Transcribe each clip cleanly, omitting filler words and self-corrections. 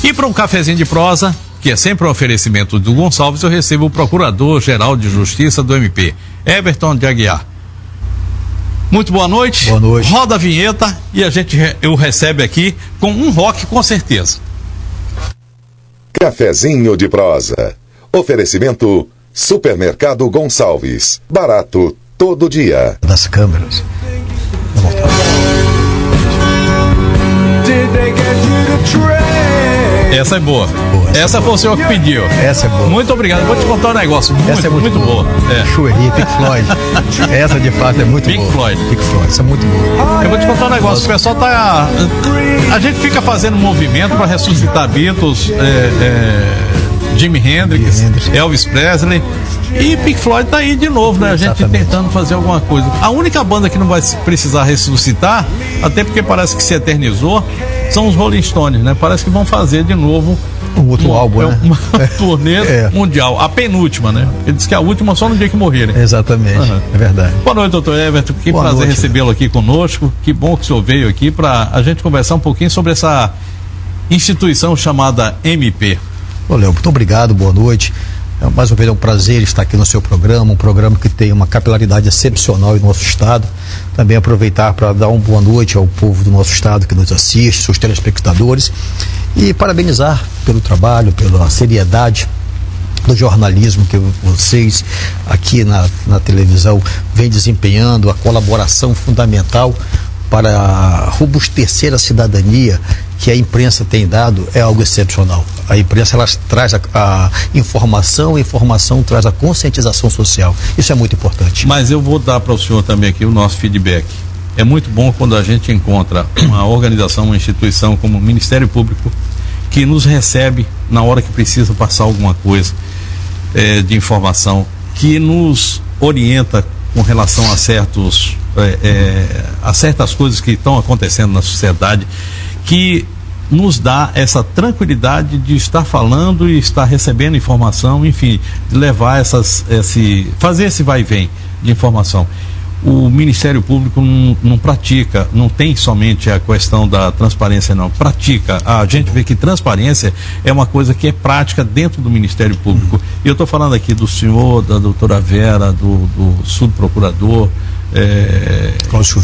E para um cafezinho de prosa, que é sempre um oferecimento do Gonçalves, eu recebo o Procurador-Geral de Justiça do MP, Everton de Aguiar. Muito boa noite. Boa noite. Roda a vinheta e eu recebe aqui com um rock com certeza. Cafezinho de prosa. Oferecimento Supermercado Gonçalves. Barato todo dia. Das câmeras. Vamos voltar. Essa é boa. Essa foi o senhor que pediu. Essa é boa. Muito obrigado. Vou te contar um negócio. Essa é muito boa. Chueri, Pink Floyd. Essa de fato é muito boa. Pink Floyd. Pink Floyd, essa é muito boa. Eu vou te contar um negócio. O pessoal tá. A gente fica fazendo movimento para ressuscitar Beatles, Jimi Hendrix, Elvis Presley. E Pink Floyd tá aí de novo, né? A gente tentando fazer alguma coisa. A única banda que não vai precisar ressuscitar, até porque parece que se eternizou, são os Rolling Stones, né? Parece que vão fazer de novo um outro álbum, né? Uma turnê mundial, a penúltima, né? Ele disse que a última só no dia que morrerem. Exatamente, é verdade. Boa noite, doutor Everton, que Boa prazer noite, recebê-lo aqui conosco, que bom que o senhor veio aqui para a gente conversar um pouquinho sobre essa instituição chamada MP. Ô, Léo, muito obrigado, boa noite. Mais uma vez é um prazer estar aqui no seu programa, um programa que tem uma capilaridade excepcional em nosso estado. Também aproveitar para dar uma boa noite ao povo do nosso estado que nos assiste, seus telespectadores, e parabenizar pelo trabalho, pela seriedade do jornalismo que vocês aqui na televisão vêm desempenhando, a colaboração fundamental para robustecer a cidadania que a imprensa tem dado é algo excepcional. A imprensa, ela traz a informação, a informação traz a conscientização social. Isso é muito importante. Mas eu vou dar para o senhor também aqui o nosso feedback. É muito bom quando a gente encontra uma organização, uma instituição como o Ministério Público, que nos recebe na hora que precisa passar alguma coisa de informação, que nos orienta com relação a certas coisas que estão acontecendo na sociedade, que nos dá essa tranquilidade de estar falando e estar recebendo informação, enfim, de levar fazer esse vai e vem de informação. O Ministério Público não pratica, não tem somente a questão da transparência, não, pratica. A gente vê que transparência é uma coisa que é prática dentro do Ministério Público. E eu estou falando aqui do senhor, da doutora Vera, do subprocurador, Cláudio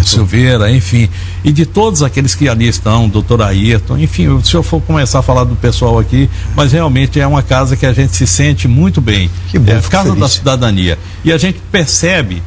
Silveira, enfim, e de todos aqueles que ali estão, doutor Ayrton, enfim, se eu for começar a falar do pessoal aqui, mas realmente é uma casa que a gente se sente muito bem, que bom, casa da cidadania, e a gente percebe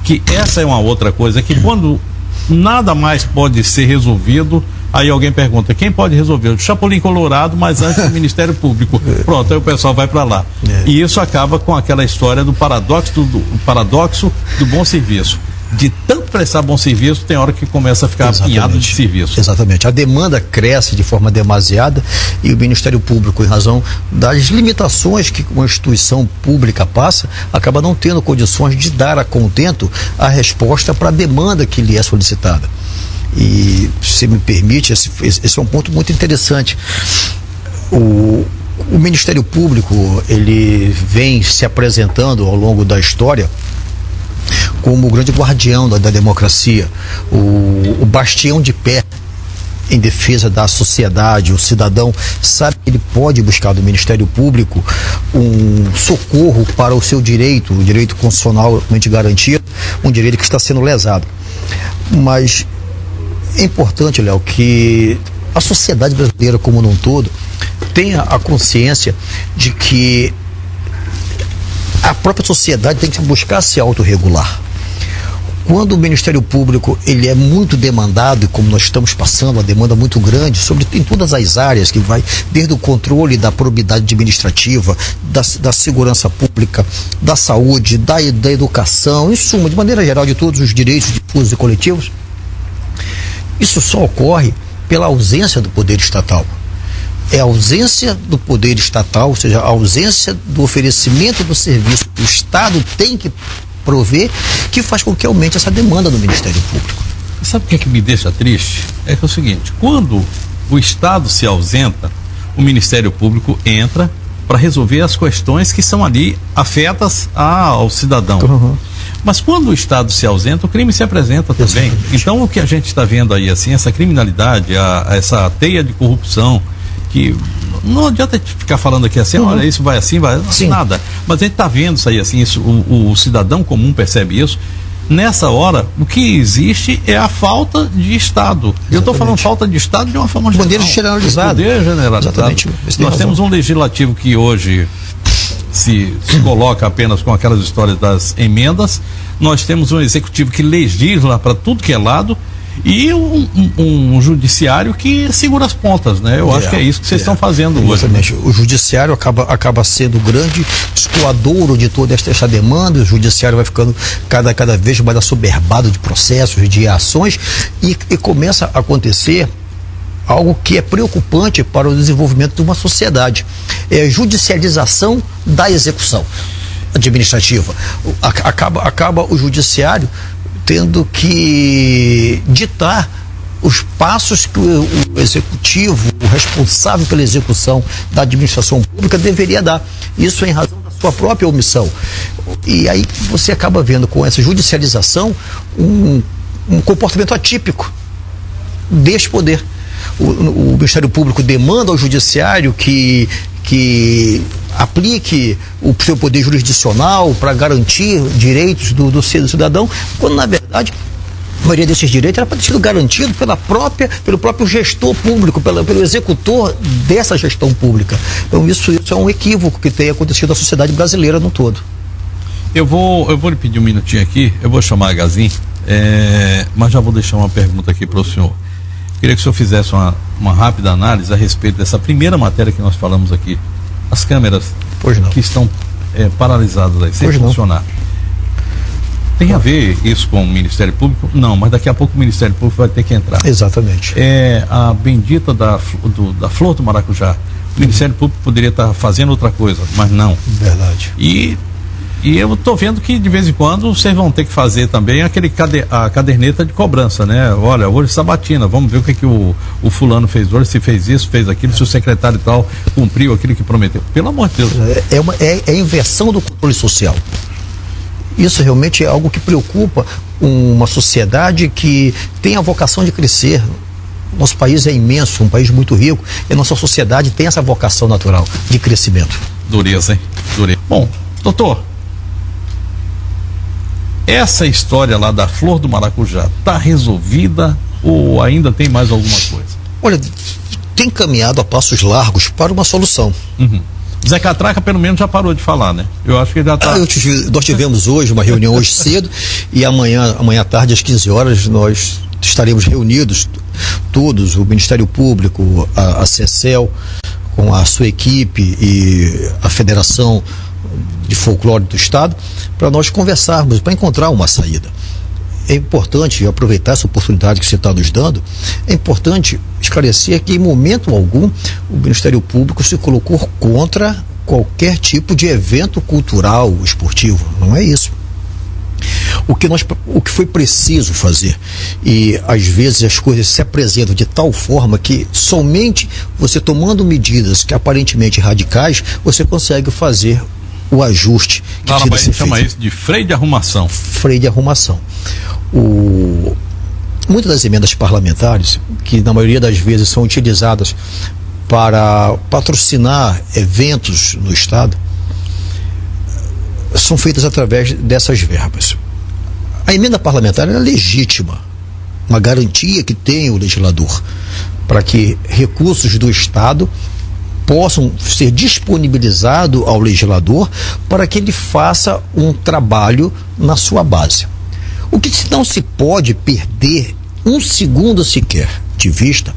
que essa é uma outra coisa, que quando nada mais pode ser resolvido, aí alguém pergunta, quem pode resolver? O Chapolin Colorado, mas antes do Ministério Público. Pronto, aí o pessoal vai para lá. E isso acaba com aquela história do paradoxo do bom serviço. De tanto prestar bom serviço, tem hora que começa a ficar apinhado de serviço. Exatamente. A demanda cresce de forma demasiada e o Ministério Público, em razão das limitações que uma instituição pública passa, acaba não tendo condições de dar a contento a resposta para a demanda que lhe é solicitada. E, se me permite, esse é um ponto muito interessante. O Ministério Público, ele vem se apresentando ao longo da história como o grande guardião da democracia, o bastião de pé em defesa da sociedade. O cidadão sabe que ele pode buscar do Ministério Público um socorro para o seu direito, o direito constitucionalmente garantido, um direito que está sendo lesado. Mas é importante, Léo, que a sociedade brasileira como num todo tenha a consciência de que a própria sociedade tem que buscar se autorregular. Quando o Ministério Público ele é muito demandado, e como nós estamos passando, uma demanda muito grande em todas as áreas, que vai desde o controle da probidade administrativa, da segurança pública, da saúde, da educação, em suma, de maneira geral, de todos os direitos difusos e coletivos, isso só ocorre pela ausência do poder estatal. É a ausência do poder estatal, ou seja, a ausência do oferecimento do serviço que o Estado tem que prover, que faz com que aumente essa demanda do Ministério Público. Sabe o que é que me deixa triste? É que é o seguinte, quando o Estado se ausenta, o Ministério Público entra para resolver as questões que são ali afetas ao cidadão. Mas quando o Estado se ausenta, o crime se apresenta também. Exatamente. Então o que a gente está vendo aí, assim, essa criminalidade, essa teia de corrupção, que não adianta ficar falando aqui assim, olha, isso vai assim, vai nada. Mas a gente está vendo isso aí, assim, isso, o cidadão comum percebe isso. Nessa hora, o que existe é a falta de Estado. Exatamente. Eu estou falando falta de Estado de uma forma geral. Poder generalizado. Poder generalizado. Exatamente. Nós temos um legislativo que hoje se coloca apenas com aquelas histórias das emendas. Nós temos um executivo que legisla para tudo que é lado e um judiciário que segura as pontas, né? Eu acho que é isso que vocês estão fazendo hoje. Exatamente. O judiciário acaba sendo o grande escoadouro de toda esta demanda. O judiciário vai ficando cada vez mais assoberbado de processos, de ações, e começa a acontecer algo que é preocupante para o desenvolvimento de uma sociedade. É a judicialização da execução administrativa. Acaba o judiciário tendo que ditar os passos que o executivo, o responsável pela execução da administração pública deveria dar. Isso em razão da sua própria omissão. E aí você acaba vendo com essa judicialização um comportamento atípico deste poder. O Ministério Público demanda ao Judiciário que aplique o seu poder jurisdicional para garantir direitos do cidadão, quando na verdade a maioria desses direitos era para ter sido garantido pelo próprio gestor público, pelo executor dessa gestão pública. Então isso é um equívoco que tem acontecido na sociedade brasileira no todo. Eu vou lhe pedir um minutinho aqui, eu vou chamar a Gazin, mas já vou deixar uma pergunta aqui para o senhor. Queria que o senhor fizesse uma rápida análise a respeito dessa primeira matéria que nós falamos aqui. As câmeras que estão paralisadas aí, sem funcionar. Tem a ver isso com o Ministério Público? Não, mas daqui a pouco o Ministério Público vai ter que entrar. Exatamente. É a bendita da flor do maracujá. O Ministério Público poderia estar fazendo outra coisa, mas não. Verdade. E eu estou vendo que de vez em quando vocês vão ter que fazer também a caderneta de cobrança, né? Olha, hoje sabatina, vamos ver o que o fulano fez hoje, se fez isso, fez aquilo, se o secretário e tal cumpriu aquilo que prometeu. Pelo amor de Deus. É a inversão do controle social. Isso realmente é algo que preocupa uma sociedade que tem a vocação de crescer. Nosso país é imenso, um país muito rico, e a nossa sociedade tem essa vocação natural de crescimento. Dureza, hein? Dureza. Bom, doutor, essa história lá da flor do maracujá está resolvida ou ainda tem mais alguma coisa? Olha, tem caminhado a passos largos para uma solução. Zé Catraca pelo menos já parou de falar, né? Eu acho que ele já está... Nós tivemos hoje uma reunião hoje cedo e amanhã à tarde às 15 horas nós estaremos reunidos todos, o Ministério Público, a CECEL com a sua equipe e a Federação de Folclore do Estado, para nós conversarmos, para encontrar uma saída. É importante aproveitar essa oportunidade que você está nos dando, é importante esclarecer que em momento algum o Ministério Público se colocou contra qualquer tipo de evento cultural, esportivo, não é isso. O que foi preciso fazer, e às vezes as coisas se apresentam de tal forma que somente você tomando medidas que aparentemente radicais, você consegue fazer o ajuste que precisa ser feito. Chama isso de freio de arrumação. Freio de arrumação. Muitas das emendas parlamentares, que na maioria das vezes são utilizadas para patrocinar eventos no Estado, são feitas através dessas verbas. A emenda parlamentar é legítima, uma garantia que tem o legislador para que recursos do Estado possam ser disponibilizados ao legislador para que ele faça um trabalho na sua base. O que não se pode perder um segundo sequer de vista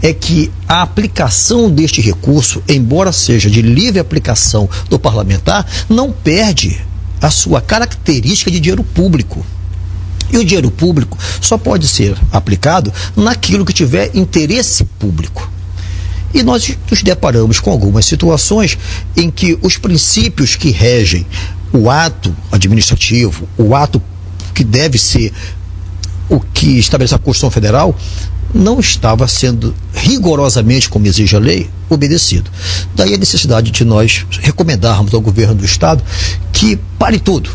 é que a aplicação deste recurso, embora seja de livre aplicação do parlamentar, não perde a sua característica de dinheiro público. E o dinheiro público só pode ser aplicado naquilo que tiver interesse público. E nós nos deparamos com algumas situações em que os princípios que regem o ato administrativo, o ato que deve ser o que estabelece a Constituição Federal, não estava sendo rigorosamente, como exige a lei, obedecido. Daí a necessidade de nós recomendarmos ao governo do Estado que pare tudo,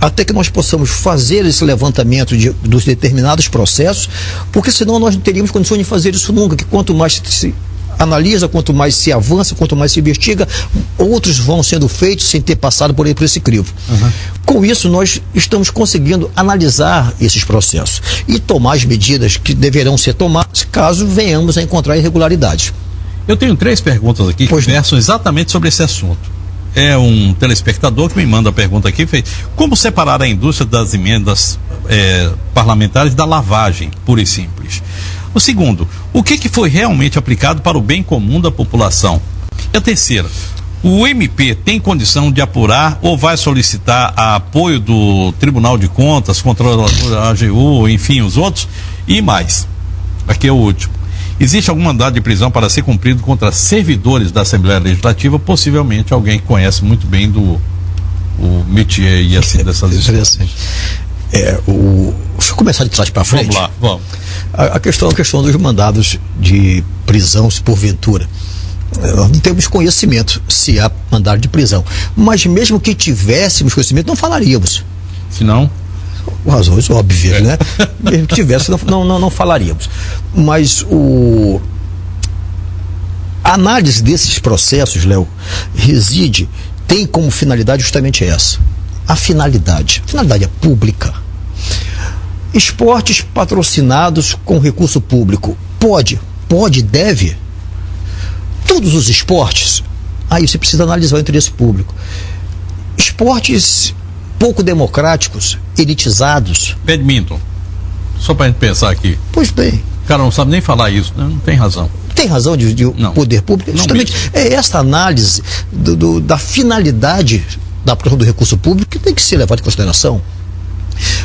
até que nós possamos fazer esse levantamento dos determinados processos, porque senão nós não teríamos condições de fazer isso nunca, que quanto mais se analisa, quanto mais se avança, quanto mais se investiga, outros vão sendo feitos sem ter passado por esse crivo. Com isso, nós estamos conseguindo analisar esses processos e tomar as medidas que deverão ser tomadas caso venhamos a encontrar irregularidades. Eu tenho 3 perguntas aqui que versam exatamente sobre esse assunto. É um telespectador que me manda a pergunta aqui, como separar a indústria das emendas parlamentares da lavagem, pura e simples? O segundo, o que foi realmente aplicado para o bem comum da população? E a terceira, o MP tem condição de apurar ou vai solicitar apoio do Tribunal de Contas, Controlador, AGU, enfim, os outros? E mais, aqui é o último. Existe algum mandado de prisão para ser cumprido contra servidores da Assembleia Legislativa, possivelmente alguém que conhece muito bem do métier e assim dessas histórias? Deixa eu começar de trás para frente. Vamos lá, vamos. A questão dos mandados de prisão, se porventura. Nós não temos conhecimento se há mandado de prisão. Mas mesmo que tivéssemos conhecimento, não falaríamos. Se não? Por razões óbvias, né? Mesmo que tivéssemos, não falaríamos. Mas a análise desses processos, Léo, tem como finalidade justamente essa. A finalidade é pública. Esportes patrocinados com recurso público. Deve. Todos os esportes, aí você precisa analisar o interesse público. Esportes pouco democráticos, elitizados. Badminton. Só para a gente pensar aqui. Pois bem. O cara não sabe nem falar isso, né? Não tem razão. Tem razão de poder público? Justamente é essa análise da finalidade da aplicação do recurso público que tem que ser levada em consideração.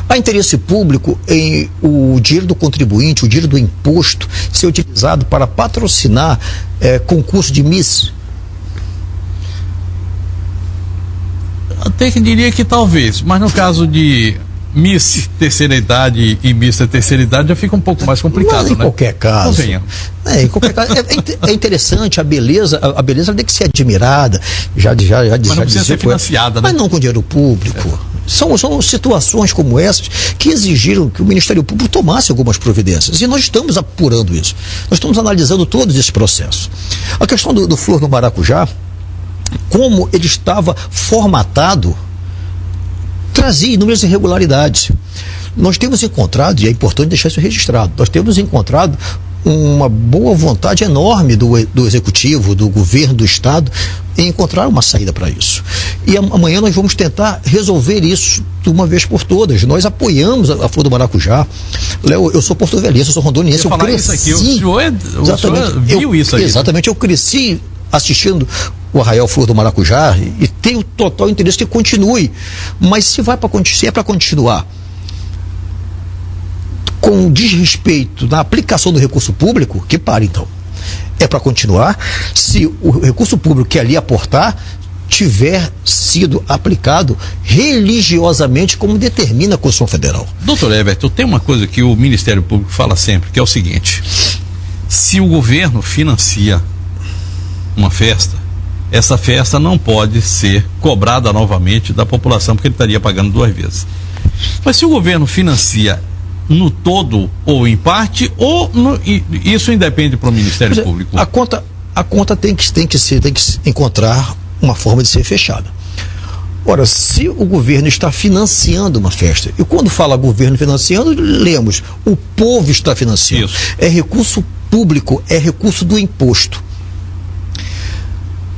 Há interesse público em o dinheiro do contribuinte, o dinheiro do imposto, ser utilizado para patrocinar concurso de Miss? Até que diria que talvez, mas no caso de Miss terceira idade e Miss terceira idade já fica um pouco mais complicado, mas em qualquer caso. Em qualquer caso, é interessante, a beleza tem que ser admirada, mas não precisa ser financiada, né? Mas não com dinheiro público. São situações como essas que exigiram que o Ministério Público tomasse algumas providências. E nós estamos apurando isso. Nós estamos analisando todos esses processos. A questão do Flor do Maracujá, como ele estava formatado, trazia inúmeras irregularidades. Nós temos encontrado, e é importante deixar isso registrado, nós temos encontrado uma boa vontade enorme do Executivo, do Governo, do Estado, em encontrar uma saída para isso. E amanhã nós vamos tentar resolver isso de uma vez por todas. Nós apoiamos a Flor do Maracujá. Léo, eu sou porto-velhense, eu sou rondoniense, eu cresci... O senhor viu isso aí? Exatamente, eu cresci assistindo o Arraial Flor do Maracujá e tenho total interesse que continue. Mas se é para continuar com desrespeito na aplicação do recurso público, que pare então. É para continuar se o recurso público que ali aportar tiver sido aplicado religiosamente como determina a Constituição Federal. Doutor Everton, tem uma coisa que o Ministério Público fala sempre, que é o seguinte: se o governo financia uma festa, essa festa não pode ser cobrada novamente da população, porque ele estaria pagando 2 vezes. Mas se o governo financia no todo ou em parte, isso independe para o Ministério Público? A conta tem que encontrar uma forma de ser fechada. Ora, se o governo está financiando uma festa, e quando fala governo financiando, lemos, o povo está financiando. Isso. É recurso público, é recurso do imposto.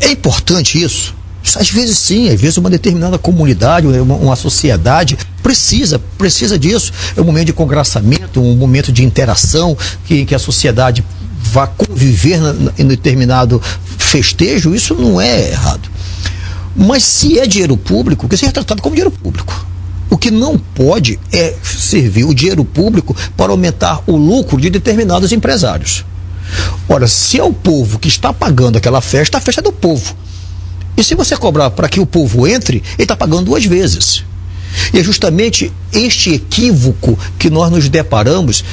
É importante isso? Às vezes sim, às vezes uma determinada comunidade, uma sociedade precisa disso. É um momento de congraçamento, um momento de interação, que a sociedade vá conviver em determinado festejo, isso não é errado. Mas se é dinheiro público, que seja tratado como dinheiro público. O que não pode é servir o dinheiro público para aumentar o lucro de determinados empresários. Ora, se é o povo que está pagando aquela festa, a festa é do povo. E se você cobrar para que o povo entre, ele está pagando 2 vezes. E é justamente este equívoco que nós nos deparamos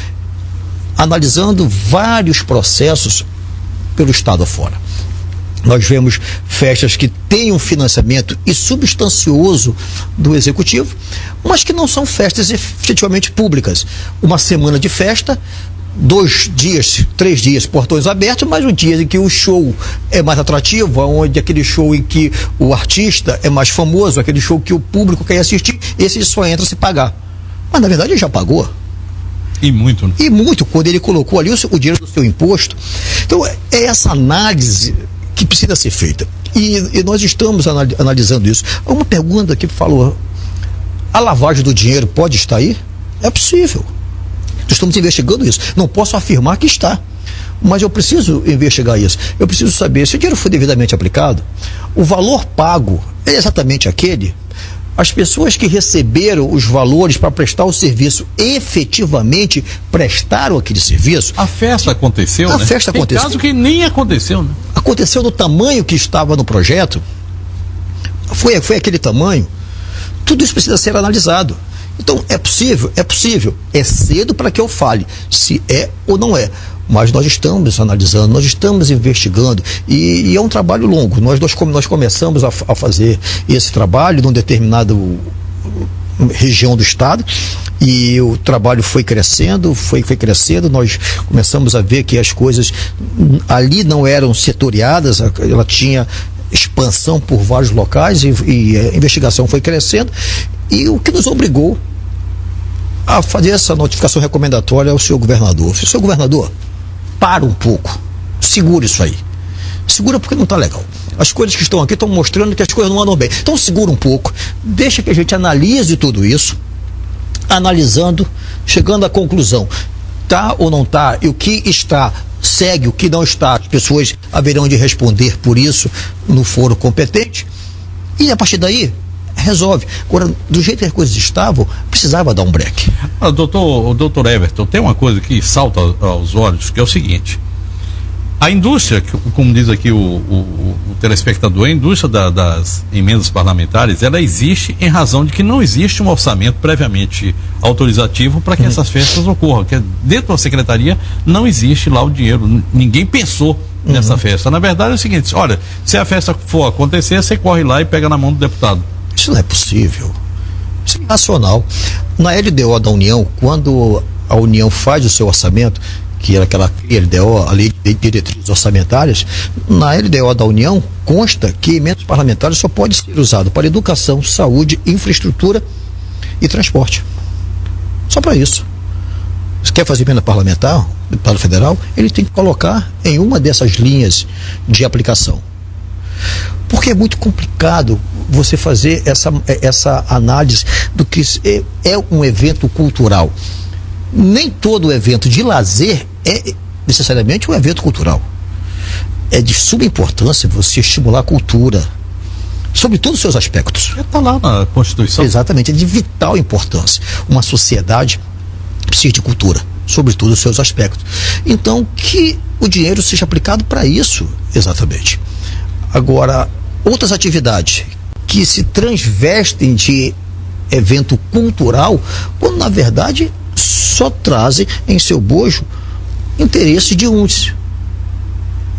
analisando vários processos pelo Estado afora. Nós vemos festas que têm um financiamento e substancioso do executivo, mas que não são festas efetivamente públicas. Uma semana de festa, 2 dias, 3 dias, portões abertos, mas o dia em que o show é mais atrativo, onde aquele show em que o artista é mais famoso, aquele show que o público quer assistir, esse só entra se pagar. Mas na verdade ele já pagou. E muito, né? E muito, quando ele colocou ali o dinheiro do seu imposto. Então é essa análise que precisa ser feita. E nós estamos analisando isso. Uma pergunta que falou: a lavagem do dinheiro pode estar aí? É possível. Nós estamos investigando isso. Não posso afirmar que está, mas eu preciso investigar isso. Eu preciso saber se o dinheiro foi devidamente aplicado, o valor pago é exatamente aquele. As pessoas que receberam os valores para prestar o serviço efetivamente prestaram aquele serviço. A festa aconteceu, né? A festa aconteceu. Tem caso que nem aconteceu, né? Aconteceu do tamanho que estava no projeto. Foi aquele tamanho. Tudo isso precisa ser analisado. Então, é possível? É possível. É cedo para que eu fale se é ou não é. Mas nós estamos analisando, nós estamos investigando, e é um trabalho longo. Nós começamos a fazer esse trabalho numa determinada região do estado, e o trabalho foi crescendo, nós começamos a ver que as coisas ali não eram setoriadas, ela tinha expansão por vários locais, e a investigação foi crescendo, e o que nos obrigou a fazer essa notificação recomendatória ao senhor governador. Senhor governador, para um pouco, segura isso aí. Segura porque não está legal. As coisas que estão aqui estão mostrando que as coisas não andam bem. Então segura um pouco, deixa que a gente analise tudo isso, analisando, chegando à conclusão, tá ou não tá, e o que está segue, o que não está, as pessoas haverão de responder por isso no foro competente, e a partir daí resolve. Agora, do jeito que as coisas estavam, precisava dar um break. Doutor Everton, tem uma coisa que salta aos olhos, que é o seguinte: a indústria, como diz aqui o telespectador, a indústria das emendas parlamentares, ela existe em razão de que não existe um orçamento previamente autorizativo para que essas festas ocorram, que dentro da secretaria não existe lá o dinheiro, ninguém pensou nessa festa. Na verdade é o seguinte: olha, se a festa for acontecer, você corre lá e pega na mão do deputado. Isso não é possível. Isso é irracional. Na LDO da União, quando a União faz o seu orçamento, que era aquela LDO, a Lei de Diretrizes Orçamentárias, na LDO da União consta que emendas parlamentares só pode ser usado para educação, saúde, infraestrutura e transporte. Só para isso. Se quer fazer emenda parlamentar, deputado federal, ele tem que colocar em uma dessas linhas de aplicação. Porque é muito complicado você fazer essa análise do que é um evento cultural. Nem todo evento de lazer é necessariamente um evento cultural. É de suma importância você estimular a cultura, sobre todos os seus aspectos. Está lá na Constituição. Exatamente, é de vital importância. Uma sociedade precisa de cultura, sobre todos os seus aspectos. Então, que o dinheiro seja aplicado para isso, exatamente. Agora, outras atividades que se transvestem de evento cultural, quando na verdade só trazem em seu bojo interesse de uns,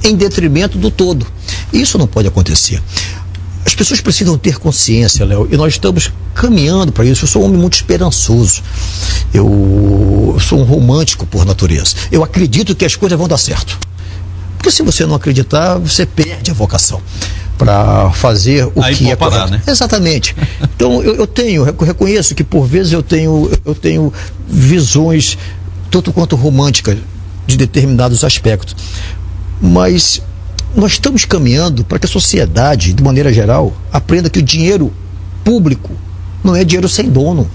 em detrimento do todo. Isso não pode acontecer. As pessoas precisam ter consciência, Léo, e nós estamos caminhando para isso. Eu sou um homem muito esperançoso. Eu sou um romântico por natureza. Eu acredito que as coisas vão dar certo. Porque se você não acreditar, você perde a vocação para fazer o aí que é correto. Né? Exatamente. Então eu reconheço que por vezes eu tenho visões tanto quanto românticas de determinados aspectos. Mas nós estamos caminhando para que a sociedade, de maneira geral, aprenda que o dinheiro público não é dinheiro sem dono.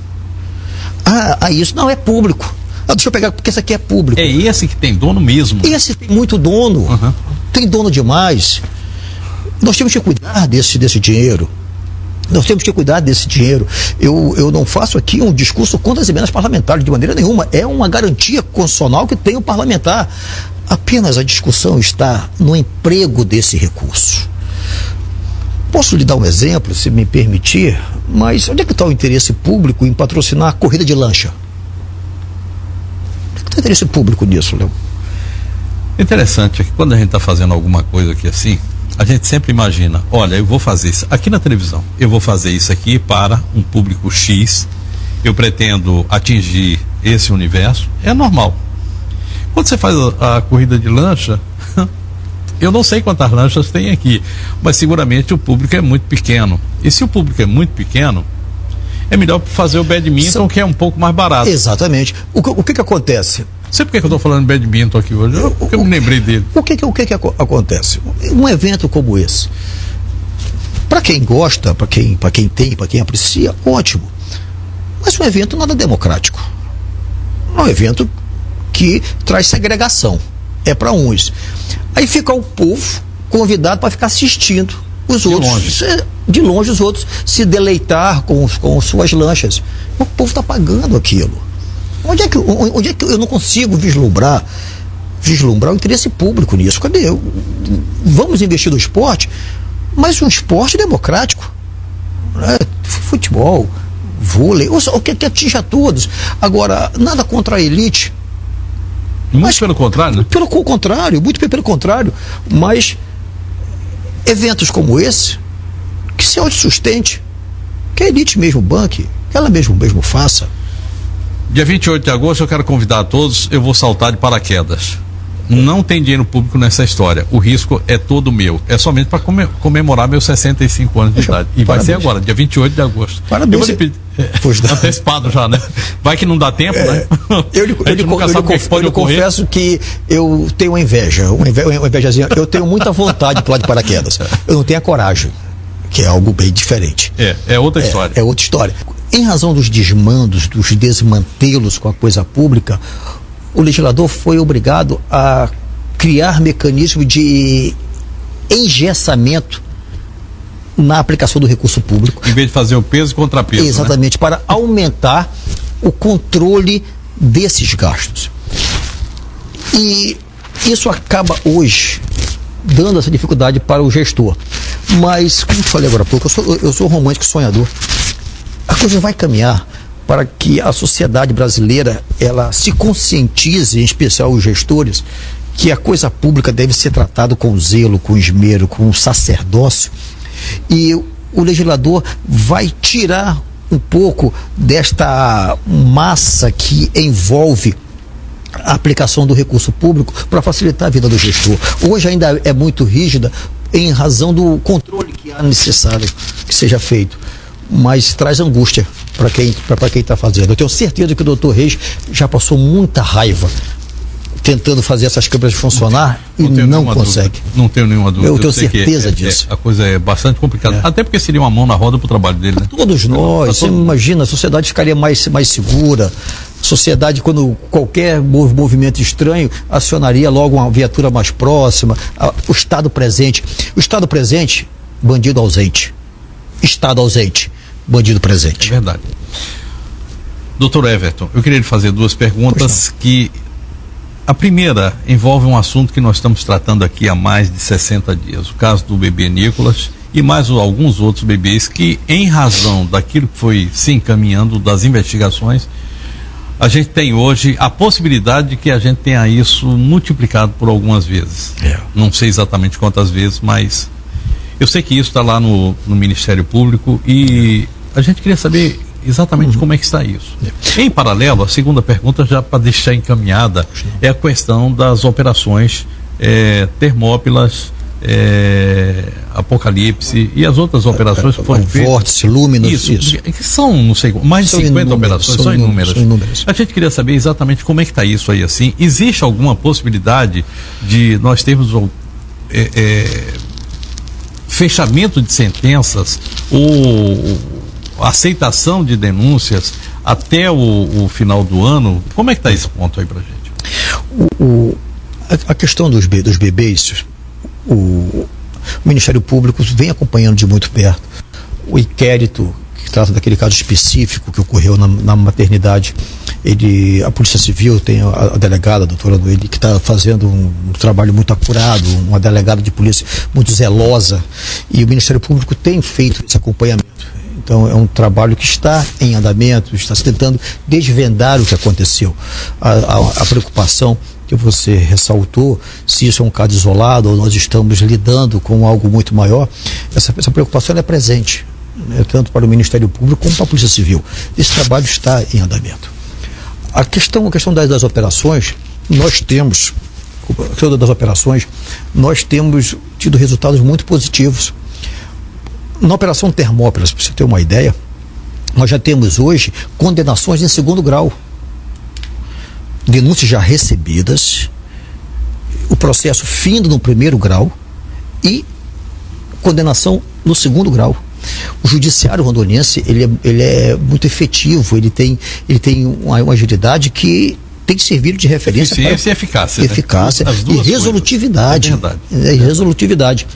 Isso não é público. Deixa eu pegar, porque esse aqui é público. É esse que tem dono mesmo. Esse tem muito dono. Tem dono demais. Nós temos que cuidar desse dinheiro. Nós temos que cuidar desse dinheiro. Eu não faço aqui um discurso contra as emendas parlamentares, de maneira nenhuma. É uma garantia constitucional que tem o parlamentar. Apenas a discussão está no emprego desse recurso. Posso lhe dar um exemplo, se me permitir, mas onde é que está o interesse público em patrocinar a corrida de lancha? Onde é que está o interesse público nisso, Léo? Interessante é que quando a gente está fazendo alguma coisa aqui assim, a gente sempre imagina, olha, eu vou fazer isso aqui na televisão, eu vou fazer isso aqui para um público X, eu pretendo atingir esse universo, é normal. Quando você faz a corrida de lancha, eu não sei quantas lanchas tem aqui, mas seguramente o público é muito pequeno. E se o público é muito pequeno, é melhor fazer o badminton, que é um pouco mais barato. Exatamente. O que acontece? Não sei por que eu estou falando de badminton aqui hoje, porque eu me lembrei dele. O que acontece? Um evento como esse, para quem gosta, para quem tem, para quem aprecia, ótimo. Mas um evento nada democrático. É um evento que traz segregação. É para uns. Aí fica o povo convidado para ficar assistindo os outros. De longe os outros se deleitar com suas lanchas. O povo está pagando aquilo. Onde é que eu não consigo vislumbrar o interesse público nisso? Cadê? Vamos investir no esporte, mas um esporte democrático. Né? Futebol, vôlei, o que atinja todos. Agora, nada contra a elite. Muito pelo contrário, né? Muito pelo contrário. Mas eventos como esse, que se autossustente, que a elite mesmo banque, que ela mesmo faça. Dia 28 de agosto eu quero convidar a todos, eu vou saltar de paraquedas. Não tem dinheiro público nessa história. O risco é todo meu. É somente para comemorar meus 65 anos de idade. E vai ser agora, dia 28 de agosto. Parabéns. Eu vou lhe pedir. Antecipado já, né? Vai que não dá tempo, né? Eu confesso que eu tenho uma invejazinha. Eu tenho muita vontade de pular de paraquedas. Eu não tenho a coragem, que é algo bem diferente. É outra história. É outra história. Em razão dos desmandos, dos desmantelos com a coisa pública, o legislador foi obrigado a criar mecanismos de engessamento na aplicação do recurso público. Em vez de fazer o peso e contrapeso. Exatamente, né? Para aumentar o controle desses gastos. E isso acaba hoje dando essa dificuldade para o gestor. Mas, como eu falei agora há pouco, eu sou romântico sonhador. A coisa vai caminhar para que a sociedade brasileira ela se conscientize, em especial os gestores, que a coisa pública deve ser tratada com zelo, com esmero, com sacerdócio. E o legislador vai tirar um pouco desta massa que envolve a aplicação do recurso público para facilitar a vida do gestor. Hoje ainda é muito rígida em razão do controle que há necessário que seja feito, mas traz angústia para quem está fazendo. Eu tenho certeza que o doutor Reis já passou muita raiva tentando fazer essas câmeras funcionar e não consegue. Dúvida. Não tenho nenhuma dúvida. Eu tenho certeza disso. A coisa é bastante complicada. Até porque seria uma mão na roda para o trabalho dele, né? Todos nós. Você imagina, a sociedade ficaria mais segura. A sociedade, quando qualquer movimento estranho, acionaria logo uma viatura mais próxima. O Estado presente. O Estado presente, bandido ausente. Estado ausente, bandido presente. É verdade. Doutor Everton, eu queria lhe fazer duas perguntas que... A primeira envolve um assunto que nós estamos tratando aqui há mais de 60 dias, o caso do bebê Nicolas e mais alguns outros bebês que, em razão daquilo que foi se encaminhando das investigações, a gente tem hoje a possibilidade de que a gente tenha isso multiplicado por algumas vezes. Não sei exatamente quantas vezes, mas eu sei que isso está lá no Ministério Público e a gente queria saber exatamente como é que está isso. Em paralelo, a segunda pergunta, já para deixar encaminhada, é a questão das operações Termópilas, Apocalipse e as outras operações que foram feitas. Vórtice, Lúminos, isso. Que são, não sei, mais de 50 operações, são inúmeras. A gente queria saber exatamente como é que está isso aí assim. Existe alguma possibilidade de nós termos fechamento de sentenças ou aceitação de denúncias até o final do ano? Como é que está esse ponto aí pra gente? A questão dos bebês, o Ministério Público vem acompanhando de muito perto o inquérito que trata daquele caso específico que ocorreu na maternidade. A Polícia Civil tem a delegada, a doutora Noeli, que está fazendo um trabalho muito acurado, uma delegada de polícia muito zelosa, e o Ministério Público tem feito esse acompanhamento. Então é um trabalho que está em andamento, está se tentando desvendar o que aconteceu. A preocupação que você ressaltou, se isso é um caso isolado ou nós estamos lidando com algo muito maior, essa preocupação é presente, né, tanto para o Ministério Público como para a Polícia Civil. Esse trabalho está em andamento. A questão das operações, nós temos tido resultados muito positivos. Na Operação Termópilas, para você ter uma ideia, nós já temos hoje condenações em 2º grau. Denúncias já recebidas, o processo findo no 1º grau e condenação no 2º grau. O judiciário rondoniense, ele é muito efetivo, ele tem uma agilidade que tem servido de referência para eficácia, eficácia, né? E resolutividade. Resolutividade.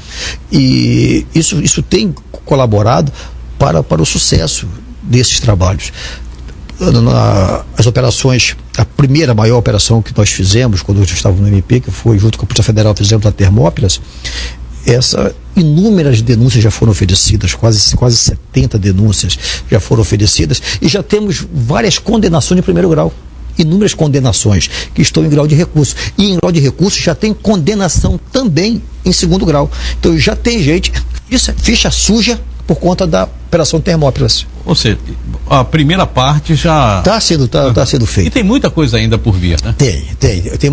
E isso tem colaborado para o sucesso desses trabalhos. As operações, a primeira maior operação que nós fizemos quando eu estava no MP, que foi junto com a Polícia Federal, fizemos a Termópilas, inúmeras denúncias já foram oferecidas, quase 70 denúncias já foram oferecidas, e já temos várias condenações de 1º grau. Inúmeras condenações que estão em grau de recurso. E em grau de recurso já tem condenação também em 2º grau. Então já tem gente, ficha suja por conta da Operação Termópilas. Ou seja, a primeira parte já está sendo feita. E tem muita coisa ainda por vir, né?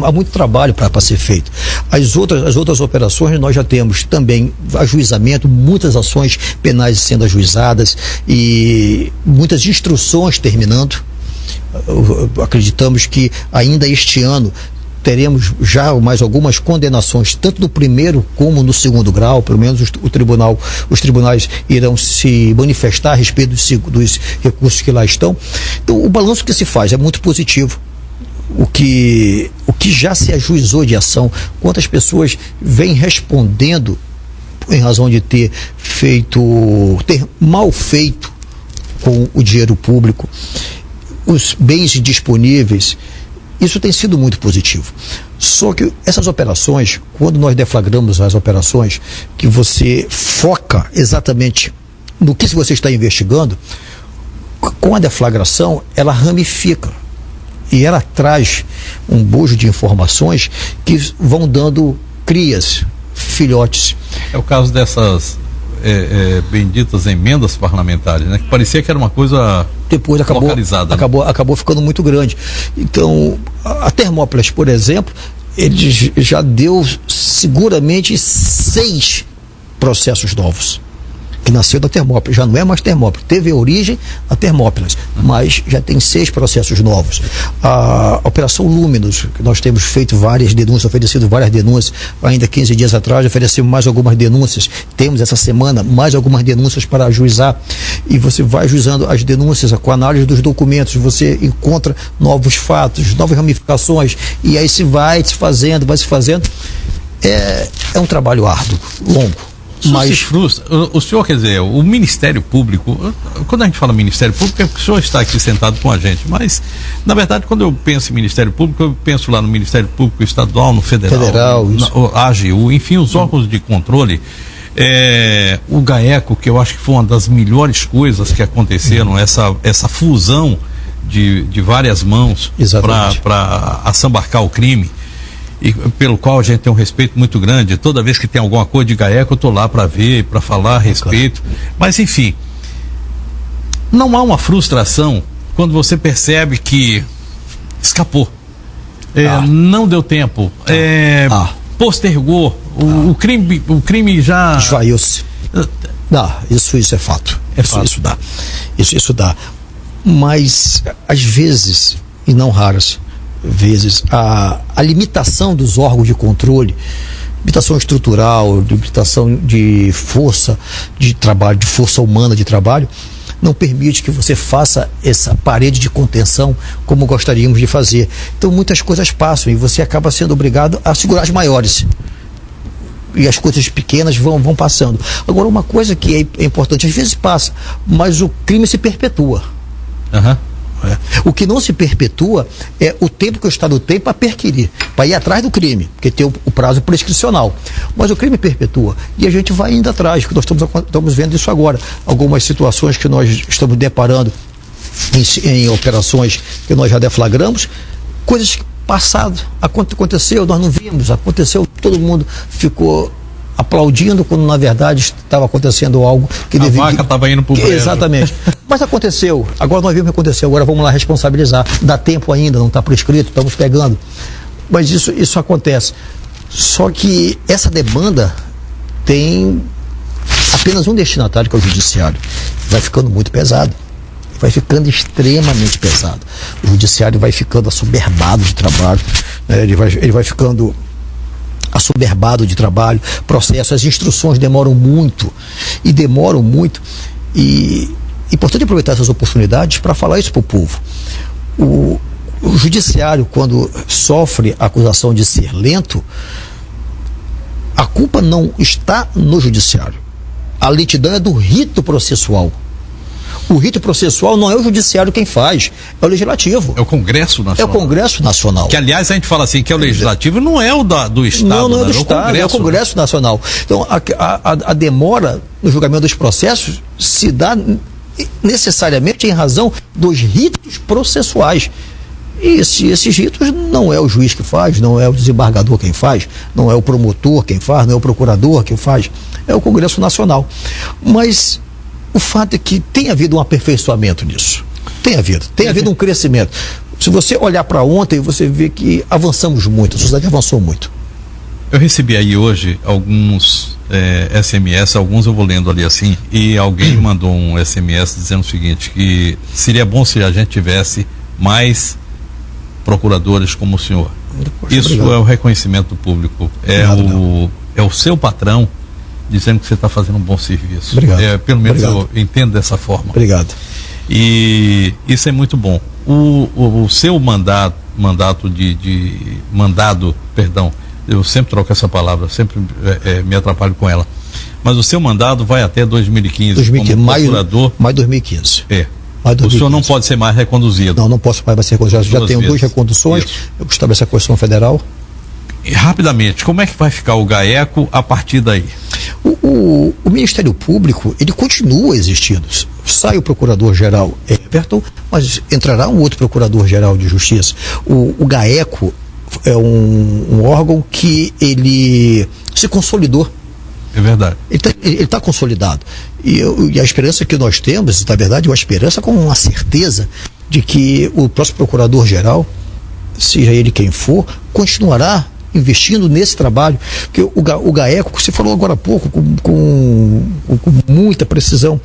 Há muito trabalho para ser feito. As outras operações nós já temos também ajuizamento, muitas ações penais sendo ajuizadas e muitas instruções terminando. Acreditamos que ainda este ano teremos já mais algumas condenações, tanto no 1º como no 2º grau. Pelo menos os tribunais irão se manifestar a respeito dos recursos que lá estão. Então, o balanço que se faz é muito positivo. O que já se ajuizou de ação, quantas pessoas vêm respondendo em razão de ter mal feito com o dinheiro público, os bens disponíveis. Isso tem sido muito positivo. Só que essas operações, quando nós deflagramos as operações, que você foca exatamente no que você está investigando, com a deflagração, ela ramifica. E ela traz um bojo de informações que vão dando crias, filhotes. É o caso dessas benditas emendas parlamentares, né? Que parecia que era uma coisa depois localizada. Acabou ficando muito grande. Então, a Termópilas, por exemplo, ele já deu seguramente 6 processos novos. Que nasceu da Termópilas, já não é mais Termópilas, teve origem a Termópilas, mas já tem 6 processos novos. A Operação Lúminos, que nós temos feito várias denúncias, oferecido várias denúncias, ainda 15 dias atrás oferecemos mais algumas denúncias, temos essa semana mais algumas denúncias para ajuizar, e você vai ajuizando as denúncias com a análise dos documentos, você encontra novos fatos, novas ramificações, e aí vai se fazendo, é um trabalho árduo, longo. Mas se frustra. O senhor, quer dizer, o Ministério Público, quando a gente fala Ministério Público, é porque o senhor está aqui sentado com a gente, mas, na verdade, quando eu penso em Ministério Público, eu penso lá no Ministério Público Estadual, no Federal, AGU, enfim, os órgãos de controle. O GAECO, que eu acho que foi uma das melhores coisas que aconteceram, essa fusão de várias mãos para assambarcar o crime, e pelo qual a gente tem um respeito muito grande. Toda vez que tem alguma coisa de GAECO, eu estou lá para ver, para falar a respeito. Mas, enfim, não há uma frustração quando você percebe que escapou, não deu tempo, postergou, o crime já esvaiu-se. Isso é fato. Isso dá. Mas, às vezes, e não raras vezes, a limitação dos órgãos de controle, limitação estrutural, limitação de força de trabalho, de força humana de trabalho, não permite que você faça essa parede de contenção como gostaríamos de fazer. Então muitas coisas passam e você acaba sendo obrigado a segurar as maiores. E as coisas pequenas vão passando. Agora, uma coisa que é importante, às vezes passa, mas o crime se perpetua. O que não se perpetua é o tempo que o Estado tem para perquirir, para ir atrás do crime, porque tem o prazo prescricional. Mas o crime perpetua e a gente vai indo atrás, que nós estamos vendo isso agora. Algumas situações que nós estamos deparando em operações que nós já deflagramos, coisas passado. Aconteceu, nós não vimos, aconteceu, todo mundo ficou aplaudindo quando na verdade estava acontecendo algo que a vaca estava indo para o brejo. Exatamente. Mas aconteceu, agora nós vimos o que aconteceu, agora vamos lá responsabilizar. Dá tempo ainda, não está prescrito, estamos pegando. Mas isso acontece. Só que essa demanda tem apenas um destinatário, que é o judiciário. Vai ficando muito pesado. Vai ficando extremamente pesado. O judiciário vai ficando assoberbado de trabalho, né? Ele vai ficando assoberbado de trabalho, processo, as instruções demoram muito. E é importante aproveitar essas oportunidades para falar isso para o povo. O judiciário, quando sofre a acusação de ser lento, a culpa não está no judiciário. A lentidão é do rito processual. O rito processual não é o judiciário quem faz, é o legislativo. É o Congresso Nacional. É o Congresso Nacional. Que, aliás, a gente fala assim, que é o legislativo, não é o do Estado. Não é do Estado, é o Congresso Nacional. Então, a demora no julgamento dos processos se dá necessariamente em razão dos ritos processuais. E esses ritos não é o juiz que faz, não é o desembargador quem faz, não é o promotor quem faz, não é o procurador quem faz, é o Congresso Nacional. Mas o fato é que tem havido um aperfeiçoamento nisso. Tem havido um crescimento. Se você olhar para ontem, você vê que avançamos muito, a sociedade avançou muito. Eu recebi aí hoje alguns SMS, alguns eu vou lendo ali assim, e alguém mandou um SMS dizendo o seguinte, que seria bom se a gente tivesse mais procuradores como o senhor. Poxa, isso obrigado. É o reconhecimento do público, é o seu patrão dizendo que você está fazendo um bom serviço. Obrigado. Pelo menos eu entendo dessa forma. Obrigado. E isso é muito bom. O seu mandado, eu sempre troco essa palavra, sempre me atrapalho com ela. Mas o seu mandado vai até 2015 como procurador. Maio de 2015. O senhor não pode ser mais reconduzido. Não posso mais ser reconduzido. Já tenho 2 reconduções. Isso. Eu estabeleço a Constituição Federal. E, rapidamente, como é que vai ficar o GAECO a partir daí? O Ministério Público, ele continua existindo. Sai o Procurador-Geral Everton, mas entrará um outro Procurador-Geral de Justiça. O GAECO é um órgão que ele se consolidou. É verdade. Ele está consolidado. E a esperança que nós temos, na verdade, uma esperança com uma certeza de que o próximo Procurador-Geral, seja ele quem for, continuará investindo nesse trabalho, porque o GAECO, você falou agora há pouco com muita precisão,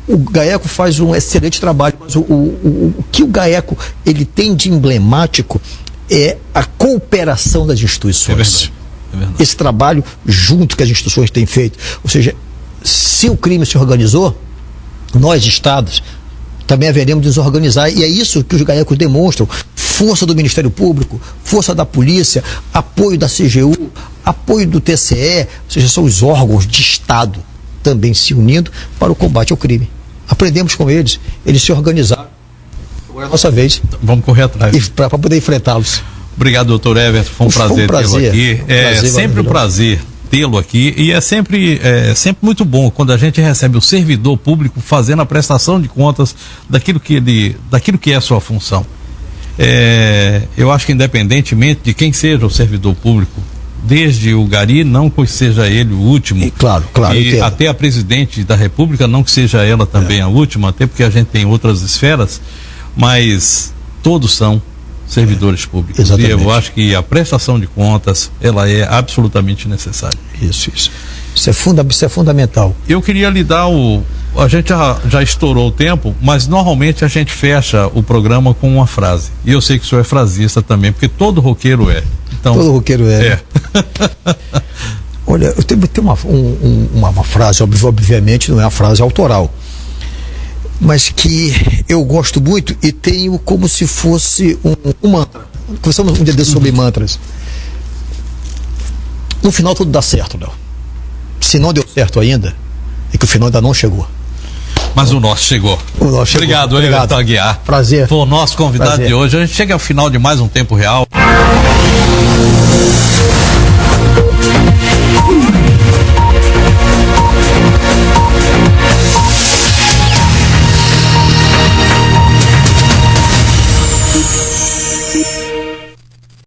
o GAECO faz um excelente trabalho, mas o que o GAECO ele tem de emblemático é a cooperação das instituições. É verdade. Esse trabalho junto que as instituições têm feito, ou seja, se o crime se organizou, nós, estados, também haveremos de nos organizar, e é isso que os GAECOs demonstram: força do Ministério Público, força da polícia, apoio da CGU, apoio do TCE, ou seja, são os órgãos de Estado também se unindo para o combate ao crime. Aprendemos com eles se organizaram. Agora é a nossa vez. Vamos correr atrás. Para poder enfrentá-los. Obrigado, doutor Everton, foi um prazer tê-lo aqui. É sempre um prazer tê-lo aqui, e é sempre muito bom quando a gente recebe o servidor público fazendo a prestação de contas daquilo que é a sua função. Eu acho que independentemente de quem seja o servidor público, desde o Gari, não que seja ele o último, e claro, e até a presidente da República, não que seja ela também a última, até porque a gente tem outras esferas, mas todos são servidores públicos. Exatamente. E eu acho que a prestação de contas, ela é absolutamente necessária. Isso é fundamental. Eu queria lhe dar a gente já estourou o tempo, mas normalmente a gente fecha o programa com uma frase. E eu sei que o senhor é frasista também, porque todo roqueiro é. Então, todo roqueiro é. Olha, eu tenho uma frase, obviamente não é uma frase autoral, mas que eu gosto muito e tenho como se fosse um mantra. Conversamos um dia desse sobre mantras. No final tudo dá certo, Léo. Se não deu certo ainda, é que o final ainda não chegou. Mas o nosso chegou. Obrigado, Everton Aguiar. Prazer. Foi o nosso convidado de hoje. A gente chega ao final de mais um Tempo Real.